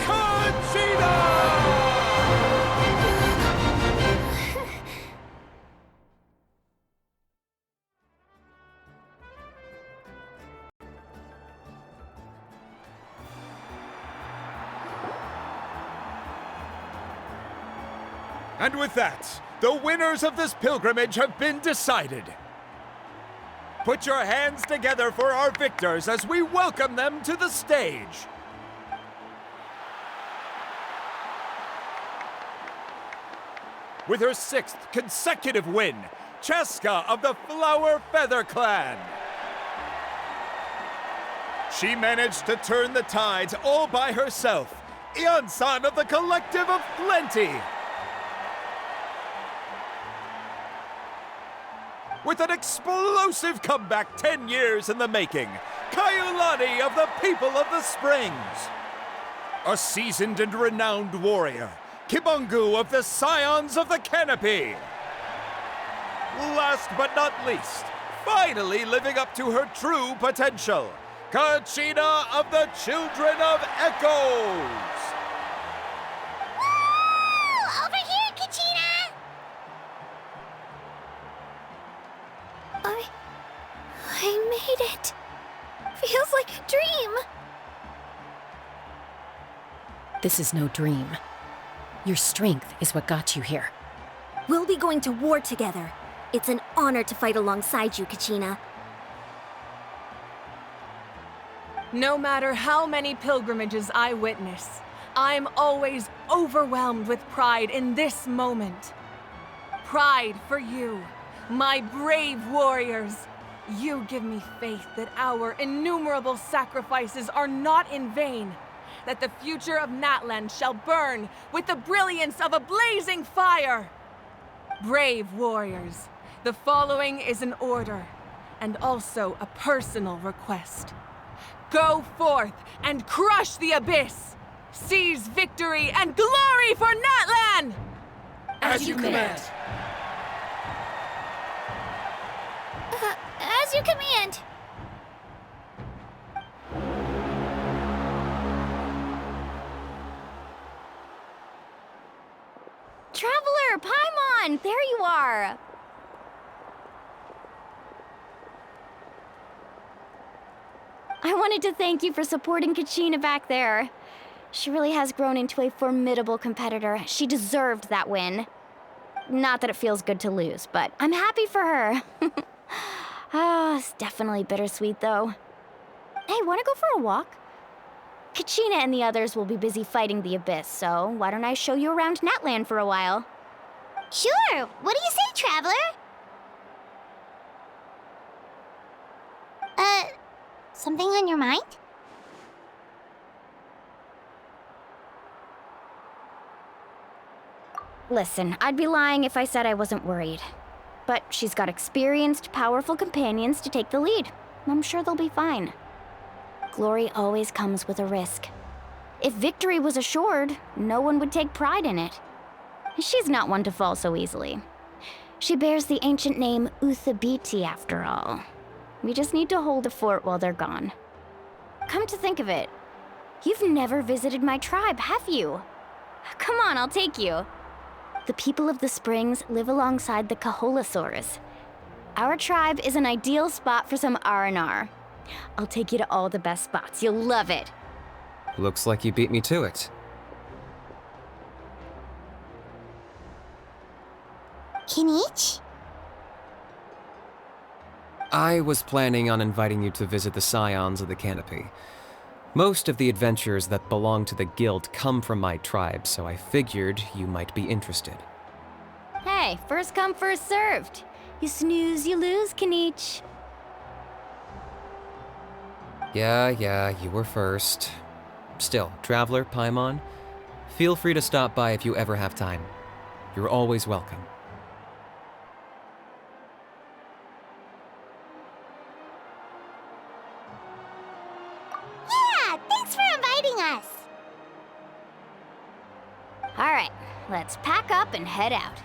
Kachina! And with that, the winners of this pilgrimage have been decided. Put your hands together for our victors as we welcome them to the stage. With her 6th consecutive win, Cheska of the Flower Feather Clan. She managed to turn the tides all by herself. Ian-san of the Collective of Plenty. With an explosive comeback 10 years in the making, Kaiulani of the People of the Springs. A seasoned and renowned warrior, Kibungu of the Scions of the Canopy. Last but not least, finally living up to her true potential, Kachina of the Children of Echoes. Woo! Over here, Kachina! I made it. Feels like a dream. This is no dream. Your strength is what got you here. We'll be going to war together. It's an honor to fight alongside you, Kachina. No matter how many pilgrimages I witness, I'm always overwhelmed with pride in this moment. Pride for you, my brave warriors. You give me faith that our innumerable sacrifices are not in vain, that the future of Natlan shall burn with the brilliance of a blazing fire. Brave warriors, the following is an order, and also a personal request. Go forth and crush the abyss! Seize victory and glory for Natlan! As you command. As you command. Traveler, Paimon, there you are. I wanted to thank you for supporting Kachina back there. She really has grown into a formidable competitor. She deserved that win. Not that it feels good to lose, but I'm happy for her. It's definitely bittersweet, though. Hey, wanna go for a walk? Kachina and the others will be busy fighting the Abyss, so why don't I show you around Natlan for a while? Sure. What do you say, Traveler? Something on your mind? Listen, I'd be lying if I said I wasn't worried. But she's got experienced, powerful companions to take the lead. I'm sure they'll be fine. Glory always comes with a risk. If victory was assured, no one would take pride in it. She's not one to fall so easily. She bears the ancient name Uthabiti, after all. We just need to hold the fort while they're gone. Come to think of it, you've never visited my tribe, have you? Come on, I'll take you. The people of the Springs live alongside the Kaholasaurs. Our tribe is an ideal spot for some R&R. I'll take you to all the best spots. You'll love it. Looks like you beat me to it. Kinich? I was planning on inviting you to visit the Scions of the Canopy. Most of the adventurers that belong to the guild come from my tribe, so I figured you might be interested. Hey, first come, first served. You snooze, you lose, Kinich. Yeah, you were first. Still, Traveler, Paimon, feel free to stop by if you ever have time. You're always welcome. Yeah, thanks for inviting us. All right, let's pack up and head out.